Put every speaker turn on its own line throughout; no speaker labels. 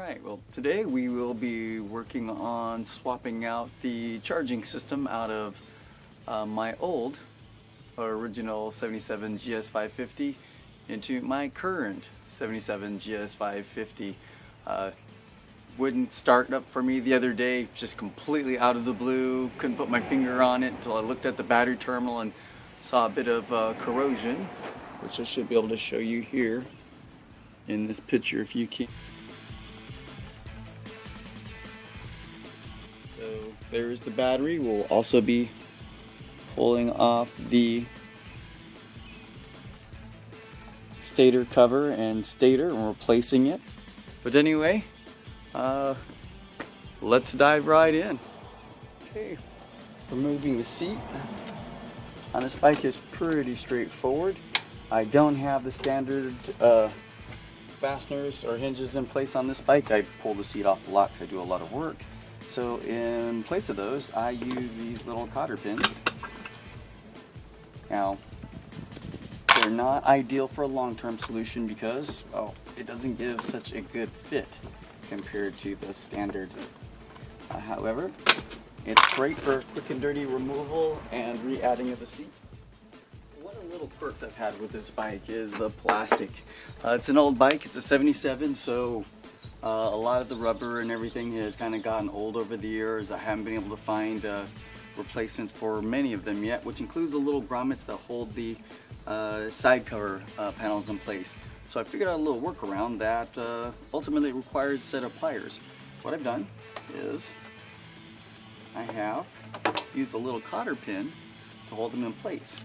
Alright, well today we will be working on swapping out the charging system out of my old original 77 GS550 into my current 77 GS550. Wouldn't start up for me the other day, just completely out of the blue. Couldn't put my finger on it until I looked at the battery terminal and saw a bit of corrosion, which I should be able to show you here in this picture if you can. So there's the battery. We'll also be pulling off the stator cover and stator and replacing it. But anyway, let's dive right in. Okay, removing the seat on this bike is pretty straightforward. I don't have the standard fasteners or hinges in place on this bike. I pull the seat off the lot because I do a lot of work. So in place of those, I use these little cotter pins. Now, they're not ideal for a long-term solution because, well, it doesn't give such a good fit compared to the standard. However, it's great for quick and dirty removal and re-adding of the seat. One of the little quirks I've had with this bike is the plastic. It's an old bike, it's a 77, so a lot of the rubber and everything has kind of gotten old over the years. I haven't been able to find replacements for many of them yet, which includes the little grommets that hold the side cover panels in place. So I figured out a little workaround that ultimately requires a set of pliers. What I've done is I have used a little cotter pin to hold them in place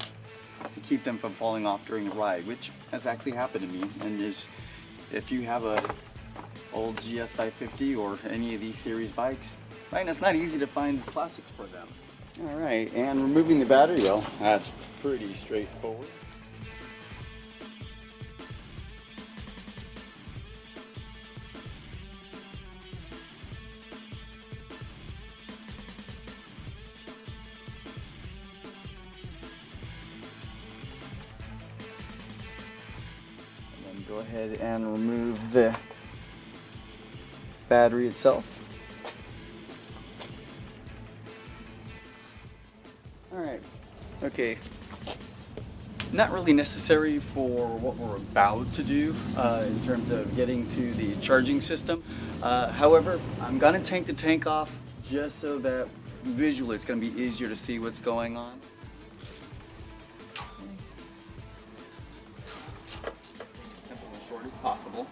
to keep them from falling off during the ride, which has actually happened to me. And if you have a old GS550 or any of these series bikes, right, it's not easy to find plastics for them. Alright, and removing the battery, well, that's pretty straightforward. And then go ahead and remove the battery itself. Alright, okay, not really necessary for what we're about to do in terms of getting to the charging system. However, I'm going to take the tank off just so that visually it's going to be easier to see what's going on. As short as possible.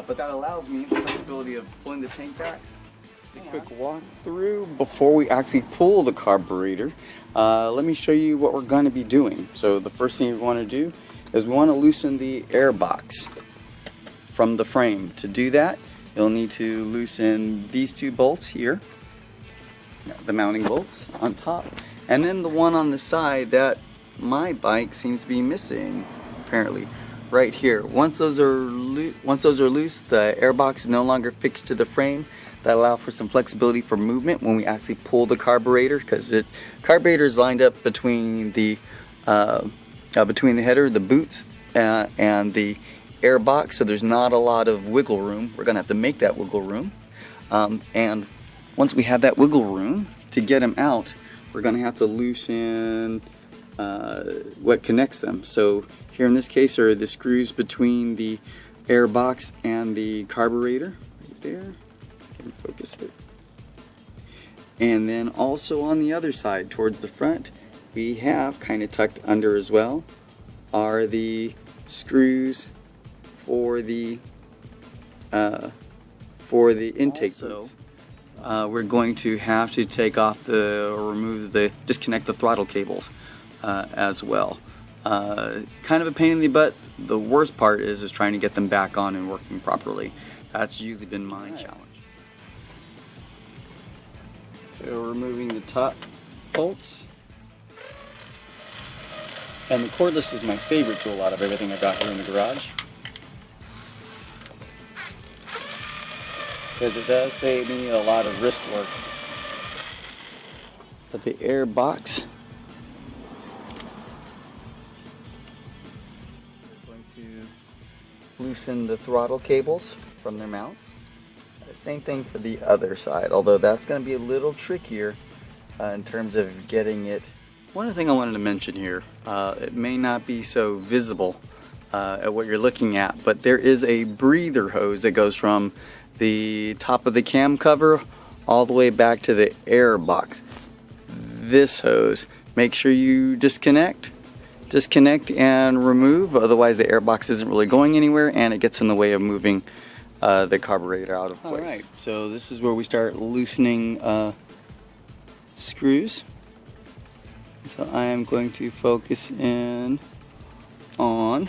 But that allows me the flexibility of pulling the tank back. A quick walkthrough before we actually pull the carburetor. Let me show you what we're going to be doing. So the first thing we want to do is we want to loosen the air box from the frame. To do that, you'll need to loosen these two bolts here, the mounting bolts on top, and then the one on the side that my bike seems to be missing, apparently. Right here. Once those are loose, the air box is no longer fixed to the frame. That allows for some flexibility for movement when we actually pull the carburetor, because the carburetor is lined up between the header, the boot, and the air box, so there's not a lot of wiggle room. We're going to have to make that wiggle room, and once we have that wiggle room to get them out, we're going to have to loosen what connects them. So here in this case are the screws between the air box and the carburetor, right there. Focus it. And then also on the other side towards the front, we have kind of tucked under as well are the screws for the intake. Also, we're going to have to take off disconnect the throttle cables as well. Kind of a pain in the butt. The worst part is trying to get them back on and working properly. That's usually been my challenge. So removing the top bolts. And the cordless is my favorite tool out of everything I got here in the garage, because it does save me a lot of wrist work. But the air box, we're going to loosen the throttle cables. from their mounts. Same thing for the other side, although that's going to be a little trickier in terms of getting it. One other thing I wanted to mention here, it may not be so visible at what you're looking at, but there is a breather hose that goes from the top of the cam cover all the way back to the air box. This hose, make sure you disconnect and remove, otherwise the air box isn't really going anywhere and it gets in the way of moving the carburetor out of place. Alright, so this is where we start loosening screws. So I am going to focus in on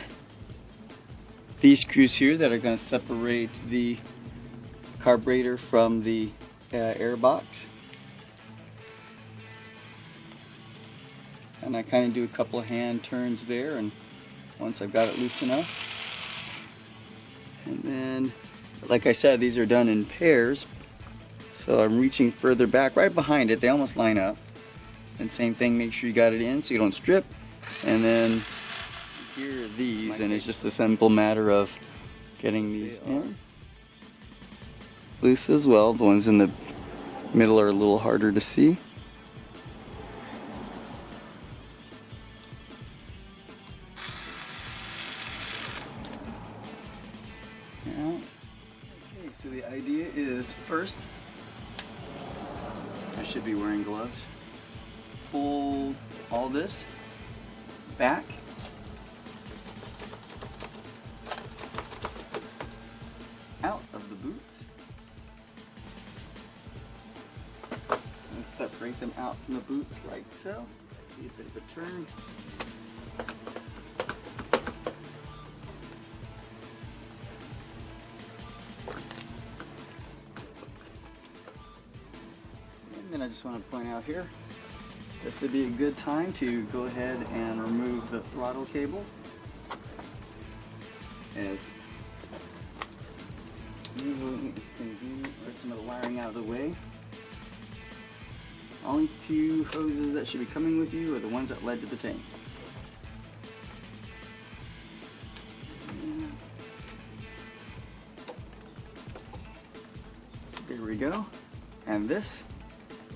these screws here that are going to separate the carburetor from the air box. And I kind of do a couple of hand turns there, and once I've got it loose enough. And then, like I said, these are done in pairs. So I'm reaching further back, right behind it, they almost line up. And same thing, make sure you got it in so you don't strip. And then here are these, and it's just a simple matter of getting these in. Loose as well, the ones in the middle are a little harder to see. Okay, so the idea is first, I should be wearing gloves. Pull all this back. Out of the boots. And separate them out from the boots like so. See a bit of a turn. And I just want to point out here, this would be a good time to go ahead and remove the throttle cable, as easily as convenient. Get some of the wiring out of the way. Only two hoses that should be coming with you are the ones that led to the tank. So there we go. And this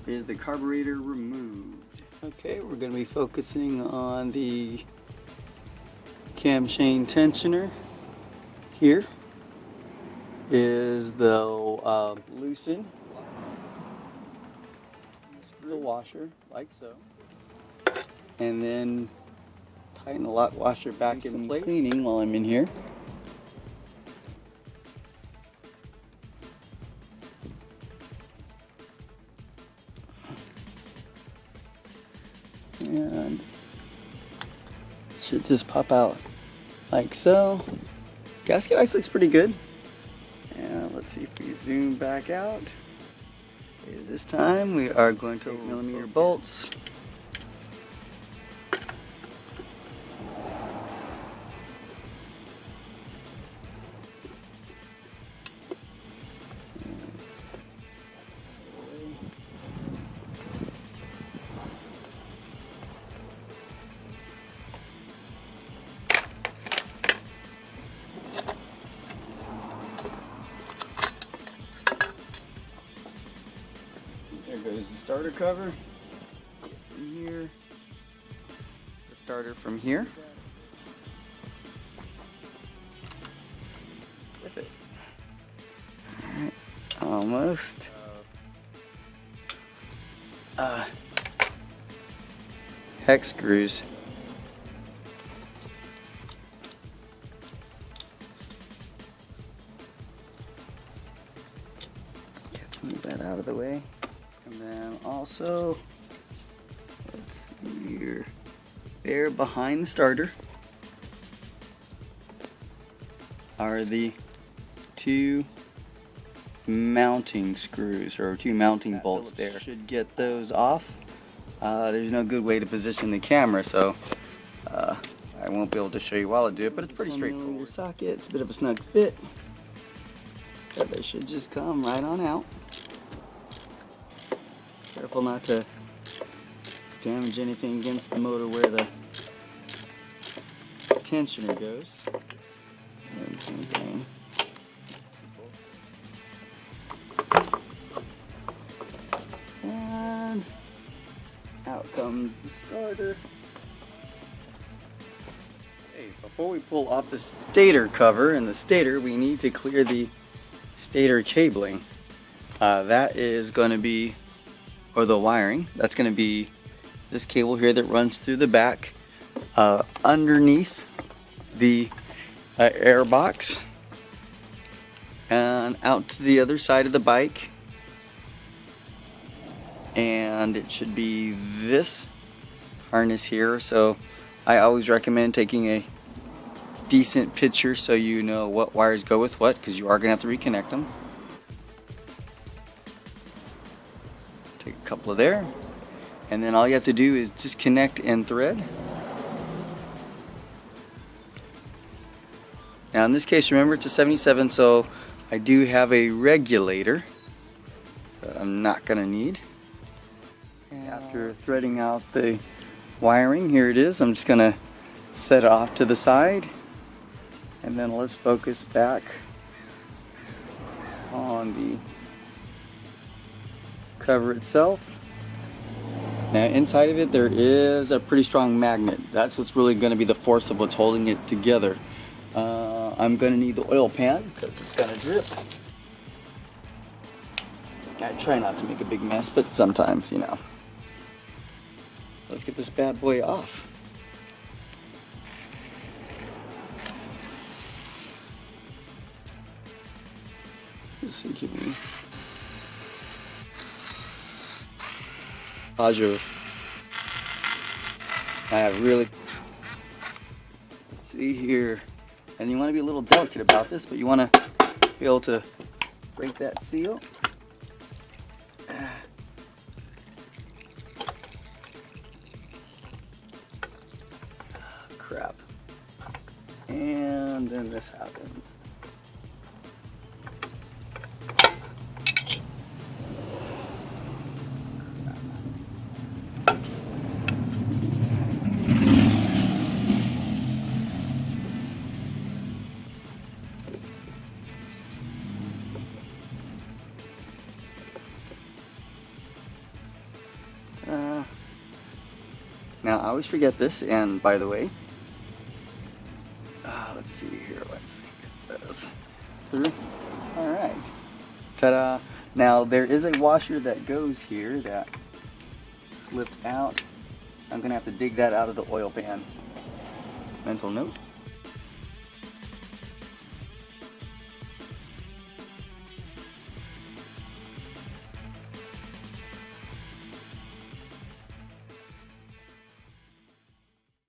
is the carburetor removed. Okay, we're going to be focusing on the camshaft tensioner. Here is the loosen the washer, like so, and then tighten the lock washer back in place. Cleaning while I'm in here. And it should just pop out like so. Gasket ice looks pretty good. And let's see if we zoom back out. Okay, this time we are going to 8mm bolts. There goes the starter cover. From here, the starter from here. Flip it. Alright, almost. Hex screws. Let's move that out of the way. And then also, let's see here, there behind the starter are the two mounting screws, or two mounting bolts there. Should get those off. There's no good way to position the camera, so I won't be able to show you while I do it, but it's pretty straightforward. Socket, it's a bit of a snug fit, but they should just come right on out. Careful not to damage anything against the motor where the tensioner goes. And same thing. Out comes the starter. Okay, before we pull off the stator cover and the stator, we need to clear the stator cabling. That is going to be, or the wiring, that's going to be this cable here that runs through the back, underneath the air box, and out to the other side of the bike. And it should be this harness here. So I always recommend taking a decent picture so you know what wires go with what, because you are going to have to reconnect them. Take a couple of there, and then all you have to do is just connect and thread. Now in this case, remember it's a 77, so I do have a regulator that I'm not going to need. After threading out the wiring, here it is. I'm just going to set it off to the side, and then let's focus back on the cover itself. Now inside of it there is a pretty strong magnet. That's what's really going to be the force of what's holding it together. I'm going to need the oil pan because it's going to drip. I try not to make a big mess, but sometimes, you know. Let's get this bad boy off. Just give me positive. I really see here, and you want to be a little delicate about this, but you want to be able to break that seal. Crap. And then this happens. Now I always forget this, and by the way, let's see here, let's get this through. Alright. Ta-da! Now there is a washer that goes here that slipped out. I'm going to have to dig that out of the oil pan. Mental note.